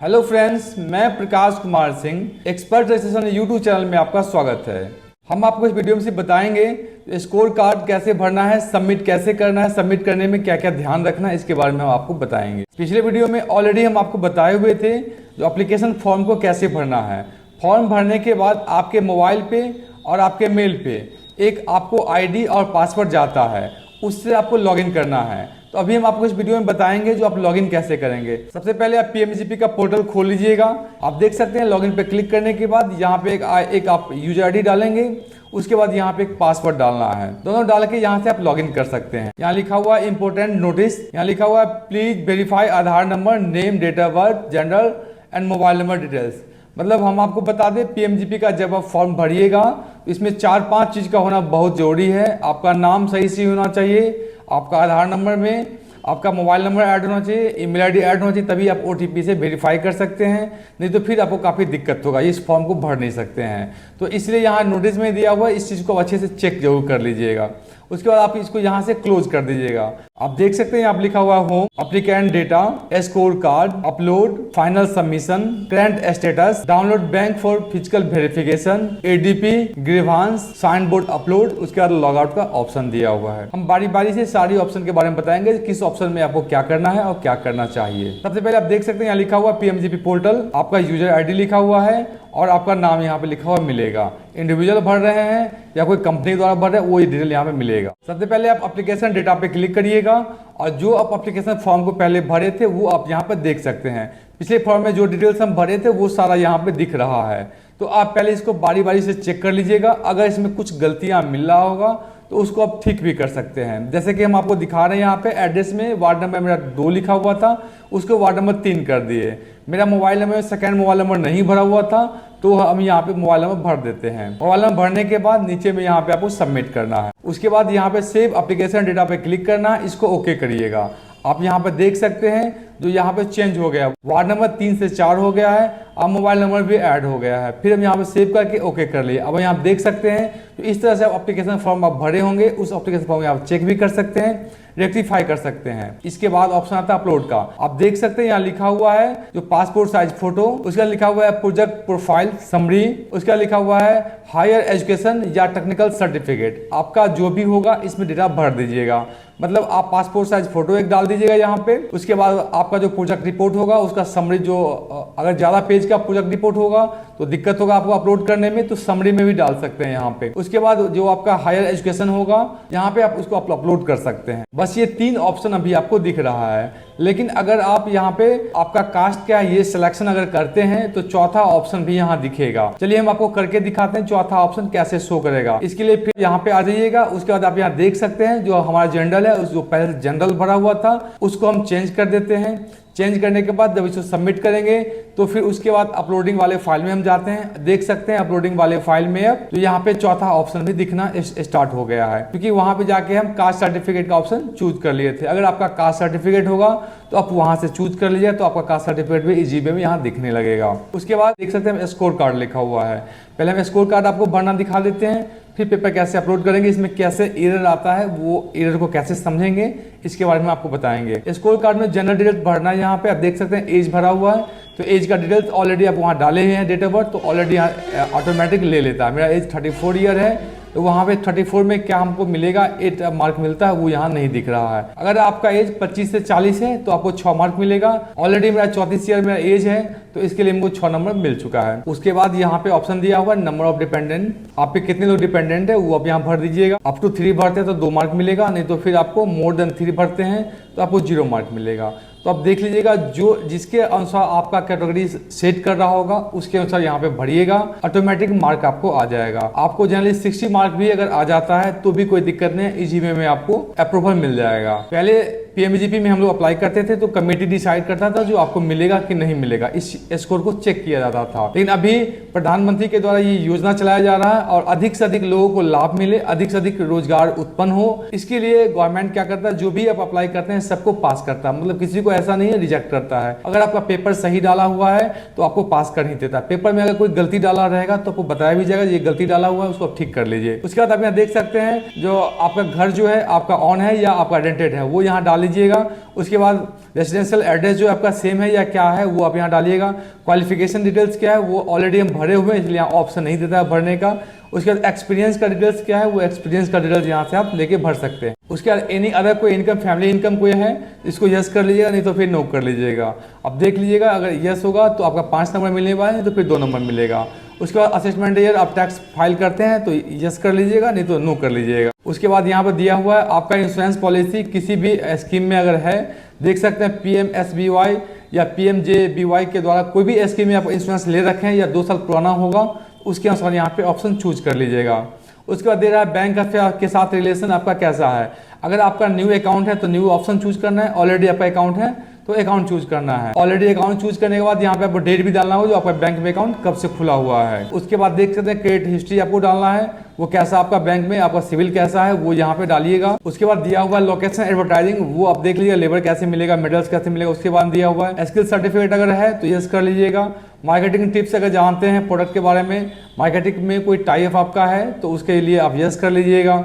Hello friends, मैं Prakash Kumar Singh expert registration YouTube channel में आपका स्वागत है। हम आपको इस वीडियो में से बताएंगे स्कोर कार्ड कैसे भरना है, सबमिट कैसे करना है, सबमिट करने में क्या क्या ध्यान रखना है, इसके बारे में हम आपको बताएंगे। पिछले वीडियो में ऑलरेडी हम आपको बताए हुए थे जो एप्लीकेशन फॉर्म को कैसे भरना है। फॉर्म भरने के बाद आपके मोबाइल पे और आपके मेल पे एक आपको ID और पासवर्ड जाता है, उससे आपको लॉगिन करना है। तो अभी हम आपको इस वीडियो में बताएंगे जो आप लॉगिन कैसे करेंगे। सबसे पहले आप PMGP का पोर्टल खोल लीजिएगा। आप देख सकते हैं लॉगिन पे क्लिक करने के बाद यहाँ पे एक आप यूजर ID डालेंगे, उसके बाद यहाँ पे एक पासवर्ड डालना है। दोनों डाल के यहाँ से आप लॉगिन कर सकते हैं। यहाँ लिखा हुआ है इंपोर्टेंट नोटिस, यहाँ लिखा हुआ है please verify Aadhaar number, name, date of birth, gender and mobile number details. मतलब हम आपको बता दें PMGP का जब आप फॉर्म भरिएगा तो इसमें 4-5 चीज़ का होना बहुत ज़रूरी है। आपका नाम सही से होना चाहिए, आपका आधार नंबर में आपका मोबाइल नंबर ऐड होना चाहिए, ईमेल ID ऐड होना चाहिए, तभी आप OTP से वेरीफाई कर सकते हैं। नहीं तो फिर आपको काफ़ी दिक्कत होगा, इस फॉर्म को भर नहीं सकते हैं। तो इसलिए यहाँ नोटिस में दिया हुआ है, इस चीज़ को अच्छे से चेक जरूर कर लीजिएगा। उसके बाद आप इसको यहाँ से क्लोज कर दीजिएगा। आप देख सकते हैं आप लिखा हुआ है home, applicant data, score card, upload, final submission, current status, download bank for physical verification, ADP, grievance, sign board upload. उसके बाद लॉग आउट का ऑप्शन दिया हुआ है। हम बारी बारी से सारी ऑप्शन के बारे में बताएंगे किस ऑप्शन में आपको क्या करना है और क्या करना चाहिए। सबसे पहले आप देख सकते हैं यहाँ लिखा हुआ PMGP पोर्टल, आपका यूजर ID लिखा हुआ है और आपका नाम यहाँ पे लिखा हुआ मिलेगा। इंडिविजुअल भर रहे हैं या कोई कंपनी द्वारा भर रहे हैं, वो डिटेल यहाँ पे मिलेगा। सबसे पहले आप एप्लीकेशन डेटा पे क्लिक करिएगा और जो आप एप्लीकेशन फॉर्म को पहले भरे थे वो आप यहाँ पे देख सकते हैं। पिछले फॉर्म में जो डिटेल्स हम भरे थे वो सारा यहाँ पे दिख रहा है। तो आप पहले इसको बारी बारी से चेक कर लीजिएगा। अगर इसमें कुछ गलतियाँ मिल रहा होगा तो उसको आप ठीक भी कर सकते हैं। जैसे कि हम आपको दिखा रहे हैं यहाँ पे एड्रेस में वार्ड नंबर मेरा 2 लिखा हुआ था, उसको वार्ड नंबर 3 कर दिए। मेरा mobile number second mobile number नहीं भरा हुआ था तो हम यहाँ पे मोबाइल नंबर भर देते हैं। मोबाइल नंबर भरने के बाद नीचे में यहाँ पे आपको सबमिट करना है। उसके बाद यहाँ पे सेव एप्लीकेशन डेटा पे क्लिक करना है, इसको ओके करिएगा। आप यहाँ पे देख सकते हैं जो यहाँ पे चेंज हो गया, वार्ड नंबर 3 से 4 हो गया है, अब मोबाइल नंबर भी ऐड हो गया है। फिर हम यहाँ पे सेव करके ओके कर लिए। अब यहाँ देख सकते हैं तो इस तरह से आप एप्लीकेशन फॉर्म आप भरे होंगे, उस एप्लीकेशन फॉर्म में आप चेक भी कर सकते हैं, रेक्टिफाई कर सकते हैं। इसके बाद ऑप्शन आता है अपलोड का। आप देख सकते हैं यहाँ लिखा हुआ है जो पासपोर्ट साइज फोटो, उसका लिखा हुआ है प्रोजेक्ट प्रोफाइल समरी, उसका लिखा हुआ है हायर एजुकेशन या टेक्निकल सर्टिफिकेट। आपका जो भी होगा इसमें डेटा भर दीजिएगा। मतलब आप पासपोर्ट साइज फोटो एक डाल दीजिएगा यहाँ पे। उसके बाद आपका जो प्रोजेक्ट रिपोर्ट होगा उसका समरी, जो अगर ज़्यादा पेज का प्रोजेक्ट रिपोर्ट होगा तो दिक्कत होगा आपको अपलोड करने में, तो समरी में भी डाल सकते हैं यहाँ पे। उसके बाद जो आपका हायर एजुकेशन होगा यहाँ पे आप उसको अपलोड कर सकते हैं। बस ये 3 ऑप्शन अभी आपको दिख रहा है। लेकिन अगर आप यहाँ पे आपका कास्ट क्या है ये सिलेक्शन अगर करते हैं तो चौथा ऑप्शन भी यहाँ दिखेगा। चलिए हम आपको करके दिखाते हैं चौथा ऑप्शन कैसे शो करेगा। इसके लिए फिर यहाँ पे आ जाइएगा। उसके बाद आप यहाँ देख सकते हैं जो हमारा जनरल है, जो पहले जनरल भरा हुआ था उसको हम चेंज कर देते हैं। चेंज करने के बाद जब इसको सबमिट करेंगे तो फिर उसके बाद अपलोडिंग वाले फाइल में हम जाते हैं। देख सकते हैं अपलोडिंग वाले फाइल में अब तो यहाँ पे चौथा ऑप्शन भी दिखना स्टार्ट हो गया है, क्योंकि वहां पे जाके हम कास्ट सर्टिफिकेट का ऑप्शन चूज कर लिए थे। अगर आपका कास्ट सर्टिफिकेट होगा तो आप वहां से चूज कर लीजिए, तो आपका कास्ट सर्टिफिकेट भी इजी वे में यहाँ दिखने लगेगा। उसके बाद देख सकते हैं स्कोर कार्ड लिखा हुआ है। पहले हम स्कोर कार्ड आपको भरना दिखा देते हैं, फिर पेपर कैसे अपलोड करेंगे, इसमें कैसे एरर आता है वो एरर को कैसे समझेंगे इसके बारे में आपको बताएंगे। स्कोर कार्ड में जनरल डिटेल्स भरना है। यहाँ पे आप देख सकते हैं एज भरा हुआ है, तो एज का डिटेल्स ऑलरेडी आप वहाँ डाले हैं, डेट ऑफ बर्थ, तो ऑलरेडी ऑटोमेटिक ले लेता है। मेरा एज 34 ईयर है तो वहाँ पे 34 में क्या हमको मिलेगा, 8 मार्क मिलता है, वो यहाँ नहीं दिख रहा है। अगर आपका एज 25 से 40 है तो आपको 6 मार्क मिलेगा। ऑलरेडी मेरा 34 ईयर मेरा एज है तो इसके लिए हमको 6 नंबर मिल चुका है। उसके बाद यहाँ पे ऑप्शन दिया हुआ है नंबर ऑफ डिपेंडेंट, आप पे कितने लोग डिपेंडेंट है वो आप यहाँ भर दीजिएगा। अप टू 3 भरते हैं तो 2 मार्क मिलेगा, नहीं तो फिर आपको मोर देन 3 भरते हैं तो आपको 0 मार्क मिलेगा। तो आप देख लीजिएगा जो जिसके अनुसार आपका कैटेगरी सेट कर रहा होगा उसके अनुसार यहाँ पे भरिएगा, ऑटोमेटिक मार्क आपको आ जाएगा। आपको जनरली 60 मार्क भी अगर आ जाता है तो भी कोई दिक्कत नहीं, इजी वे में आपको अप्रूवल मिल जाएगा। पहले PMGP में हम लोग अप्लाई करते थे तो कमेटी डिसाइड करता था जो आपको मिलेगा कि नहीं मिलेगा, इस स्कोर को चेक किया जाता था। लेकिन अभी प्रधानमंत्री के द्वारा ये योजना चलाया जा रहा है और अधिक से अधिक लोगों को लाभ मिले, अधिक से अधिक रोजगार उत्पन्न हो, इसके लिए गवर्नमेंट क्या करता है, जो भी आप अप्लाई करते हैं सबको पास करता है। मतलब किसी को ऐसा नहीं है रिजेक्ट करता है। अगर आपका पेपर सही डाला हुआ है तो आपको पास कर ही देता है। पेपर में अगर कोई गलती डाला रहेगा तो आपको बताया भी जाएगा ये गलती डाला हुआ है, उसको आप ठीक कर लीजिए। उसके बाद आप यहाँ देख सकते हैं जो आपका घर जो है आपका ऑन है या आपका रेंटेड है वो यहाँ डाल लीजिएगा। उसके बाद रेजिडेंशियल एड्रेस जो आपका सेम है या क्या है वो आप यहाँ डालिएगा। क्वालिफिकेशन डिटेल्स क्या है वो ऑलरेडी हम भरे हुए हैं, इसलिए यहाँ ऑप्शन नहीं देता है भरने का। उसके बाद एक्सपीरियंस का डिटेल्स क्या है वो एक्सपीरियंस का डिटेल्स यहाँ से आप लेके भर सकते हैं। उसके बाद एनी अदर कोई इनकम, फैमिली इनकम कोई है इसको यस कर लीजिएगा, नहीं तो फिर नो कर लीजिएगा। अब देख लीजिएगा, अगर यस होगा तो आपका 5 नंबर मिलने वाला है, नहीं तो फिर 2 नंबर मिलेगा। उसके बाद असेसमेंट ईयर आप टैक्स फाइल करते हैं तो यस कर लीजिएगा, नहीं तो नो कर लीजिएगा। उसके बाद यहाँ पर दिया हुआ है आपका इंश्योरेंस पॉलिसी किसी भी स्कीम में अगर है, देख सकते हैं PMSBY या PMJBY के द्वारा कोई भी स्कीम में आप इंश्योरेंस ले रखे हैं या 2 साल पुराना होगा, उसके अनुसार यहाँ पे ऑप्शन चूज कर लीजिएगा। उसके बाद दे रहा है बैंक के साथ रिलेशन आपका कैसा है। अगर आपका न्यू अकाउंट है तो न्यू ऑप्शन चूज करना है, ऑलरेडी आपका अकाउंट है तो अकाउंट चूज करना है। ऑलरेडी अकाउंट चूज करने के बाद यहाँ पे आपको डेट भी डालना होगा जो आपका बैंक में अकाउंट कब से खुला हुआ है। उसके बाद देख सकते हैं क्रेडिट हिस्ट्री आपको डालना है, वो कैसा आपका बैंक में आपका सिविल कैसा है वो यहाँ पे डालिएगा। उसके बाद दिया हुआ लोकेशन एडवर्टाइजिंग वो आप देख लीजिएगा, लेबर कैसे मिलेगा, मेडल्स कैसे मिलेगा। उसके बाद दिया हुआ है स्किल सर्टिफिकेट अगर है तो यस कर लीजिएगा। मार्केटिंग टिप्स अगर जानते हैं प्रोडक्ट के बारे में, मार्केटिंग में कोई टाइप आपका है तो उसके लिए आप यस कर लीजिएगा।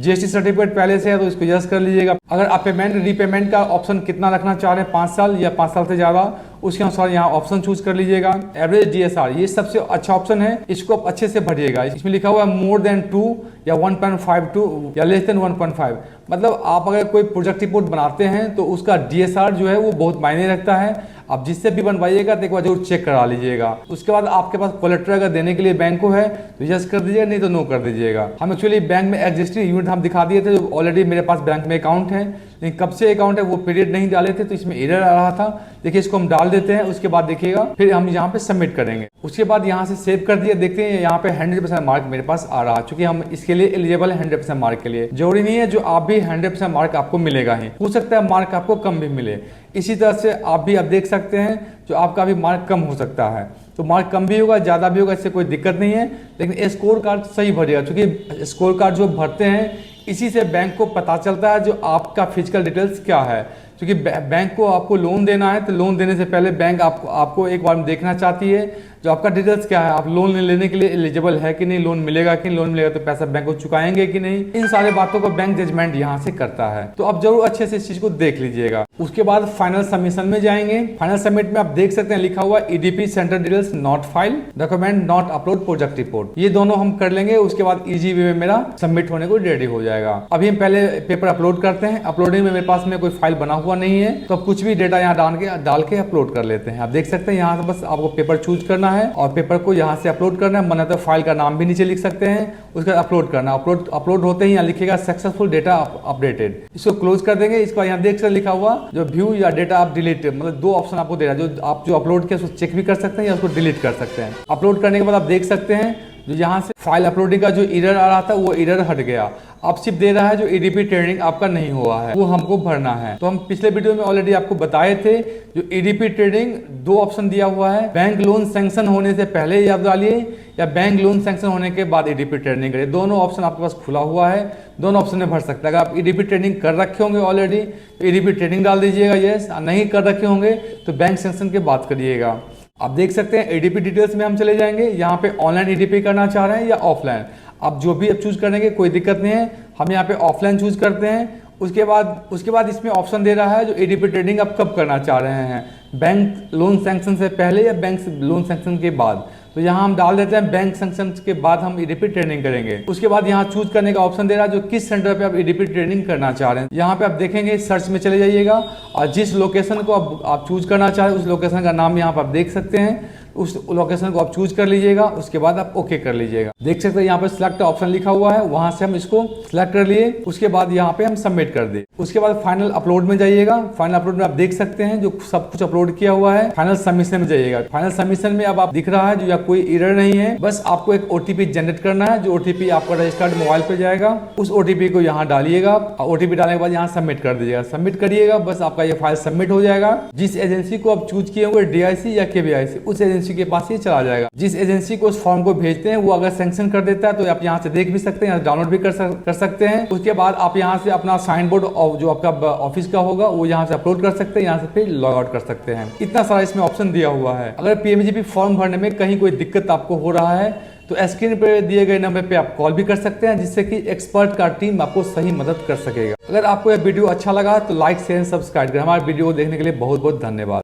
GST सर्टिफिकेट पहले से है तो इसको यस कर लीजिएगा। अगर आप पेमेंट रीपेमेंट का ऑप्शन कितना रखना चाह रहे हैं, 5 साल या 5 साल से ज़्यादा, उसके अनुसार यहाँ ऑप्शन चूज कर लीजिएगा। एवरेज DSR ये सबसे अच्छा ऑप्शन है, इसको आप अच्छे से भरिएगा। इसमें लिखा हुआ है मोर देन 2 या 1.52 या लेस देन 1.5, मतलब आप अगर कोई प्रोजेक्ट रिपोर्ट बनाते हैं तो उसका DSR जो है वो बहुत मायने रखता है। आप जिससे भी बनवाइएगा तो एक बार जरूर चेक करा लीजिएगा। उसके बाद आपके पास कोलेट्रल अगर देने के लिए बैंक को है तो यस कर दीजिएगा, नहीं तो नो कर दीजिएगा। हम एक्चुअली बैंक में एग्जिस्टिंग यूनिट हम दिखा दिए थे जो ऑलरेडी मेरे पास बैंक में अकाउंट है, लेकिन कब से अकाउंट है वो पीरियड नहीं डाले थे तो इसमें एरर आ रहा था। देखिए इसको हम डाल देते हैं, उसके बाद देखिएगा फिर हम यहाँ पे सबमिट करेंगे। उसके बाद यहाँ से सेव कर दिया, देखते हैं यहाँ पे 100% मार्क मेरे पास आ रहा है, क्योंकि हम इसके लिए एलिजिबल है 100% मार्क के लिए। जरूरी नहीं है जो आप भी 100% मार्क आपको मिलेगा ही, हो सकता है मार्क आपको कम भी मिले। इसी तरह से आप देख सकते हैं जो आपका भी मार्क कम हो सकता है, तो मार्क कम भी होगा ज़्यादा भी होगा, इससे कोई दिक्कत नहीं है। लेकिन स्कोर कार्ड सही भरिएगा, क्योंकि स्कोर कार्ड जो भरते हैं इसी से बैंक को पता चलता है जो आपका फिजिकल डिटेल्स क्या है। क्योंकि बैंक को आपको लोन देना है तो लोन देने से पहले बैंक आपको एक बार देखना चाहती है जो आपका डिटेल्स क्या है, आप लोन लेने के लिए एलिजिबल है कि नहीं, लोन मिलेगा कि नहीं, लोन मिलेगा तो पैसा बैंक को चुकाएंगे कि नहीं। इन सारे बातों को बैंक जजमेंट यहाँ से करता है, तो आप जरूर अच्छे से इस चीज को देख लीजिएगा। उसके बाद फाइनल सबमिशन में जाएंगे। फाइनल सबमिट में आप देख सकते हैं लिखा हुआ EDP centre details not file, document not upload, project report, ये दोनों हम कर लेंगे। उसके बाद इजी वे में मेरा सबमिट होने को रेडी हो जाएगा। अभी हम पहले पेपर अपलोड करते हैं। अपलोडिंग में मेरे पास में कोई फाइल बना हुआ नहीं है, तो अब कुछ भी डेटा यहाँ डाल के अपलोड कर लेते हैं। आप देख सकते हैं यहाँ से बस आपको पेपर चूज करना है और पेपर को यहाँ से अपलोड करना है। मन तो फाइल का नाम भी नीचे लिख सकते हैं, उसका अपलोड करना। अपलोड होते ही यहाँ लिखेगा सक्सेसफुल डेटा अपडेटेड, इसको क्लोज कर देंगे। इसके बाद यहाँ देख सकते लिखा हुआ जो व्यू या डेटा आप डिलीट, मतलब 2 ऑप्शन आपको दे रहा है, जो आप जो अपलोड किया उसको चेक भी कर सकते हैं या उसको डिलीट कर सकते हैं। अपलोड करने के बाद आप देख सकते हैं जो यहाँ से फाइल अपलोडिंग का जो एरर आ रहा था वो एरर हट गया। अब सिर्फ दे रहा है जो EDP ट्रेडिंग आपका नहीं हुआ है वो हमको भरना है। तो हम पिछले वीडियो में ऑलरेडी आपको बताए थे जो EDP ट्रेडिंग 2 ऑप्शन दिया हुआ है, बैंक लोन सैंक्शन होने से पहले ये आप डालिए या बैंक लोन सैंक्शन होने के बाद EDP ट्रेडिंग करिए। दोनों ऑप्शन आपके पास खुला हुआ है, दोनों ऑप्शन में भर सकते हैं। अगर आप EDP ट्रेडिंग कर रखे होंगे ऑलरेडी तो EDP ट्रेडिंग डाल दीजिएगा यस, नहीं कर रखे होंगे तो बैंक सैंक्शन की बात करिएगा। आप देख सकते हैं EDP डिटेल्स में हम चले जाएंगे। यहाँ पे ऑनलाइन EDP करना चाह रहे हैं या ऑफलाइन, आप जो भी अब चूज करेंगे कोई दिक्कत नहीं है। हम यहाँ पे ऑफलाइन चूज करते हैं। उसके बाद इसमें ऑप्शन दे रहा है जो EDP ट्रेडिंग आप कब करना चाह रहे हैं, बैंक लोन सैंक्शन से पहले या बैंक लोन सैंक्शन के बाद। तो यहाँ हम डाल देते हैं बैंक सैंक्शन के बाद हम EDP ट्रेडिंग करेंगे। उसके बाद यहाँ चूज करने का ऑप्शन दे रहा है जो किस सेंटर पे आप EDP ट्रेडिंग करना चाह रहे हैं। यहाँ पे आप देखेंगे सर्च में चले जाइएगा और जिस लोकेशन को आप चूज करना चाह रहे हैं उस लोकेशन का नाम यहाँ पर आप देख सकते हैं, उस लोकेशन को आप चूज कर लीजिएगा। उसके बाद आप ओके कर लीजिएगा। देख सकते हैं यहाँ पे सिलेक्ट ऑप्शन लिखा हुआ है, वहां से हम इसको सिलेक्ट कर लिए। उसके बाद यहाँ पे हम सबमिट कर दे। उसके बाद फाइनल अपलोड में जाइएगा। फाइनल अपलोड में आप देख सकते हैं जो सब कुछ अपलोड किया हुआ है। फाइनल सबमिशन में जाइएगा। फाइनल सबमिशन में अब आप दिख रहा है जो या कोई एरर नहीं है, बस आपको एक OTP जनरेट करना है। जो OTP आपका रजिस्टर्ड मोबाइल पे जाएगा उस OTP को यहाँ डालिएगा। OTP डालने के बाद यहाँ सबमिट कर दीजिएगा। सबमिट करिएगा, बस आपका ये फाइल सबमिट हो जाएगा। जिस एजेंसी को आप चूज किए होंगे DIC या KVIC, उस एजेंसी एजेंसी के पास ही चला जाएगा। जिस एजेंसी को उस फॉर्म को भेजते हैं वो अगर सैंक्शन कर देता है तो आप यहाँ से देख भी सकते हैं, डाउनलोड भी कर सकते हैं। उसके बाद आप यहाँ से अपना साइन बोर्ड जो आपका ऑफिस का होगा वो यहाँ से अपलोड कर सकते हैं, यहाँ से फिर लॉग आउट कर सकते हैं। इतना सारा इसमें ऑप्शन दिया हुआ है। अगर पीएमजीपी फॉर्म भरने में कहीं कोई दिक्कत आपको हो रहा है तो स्क्रीन पर दिए गए नंबर पे आप कॉल भी कर सकते हैं, जिससे कि एक्सपर्ट का टीम आपको सही मदद कर सकेगा। अगर आपको यह वीडियो अच्छा लगा तो लाइक शेयर सब्सक्राइब करें। हमारे वीडियो को देखने के लिए बहुत बहुत धन्यवाद।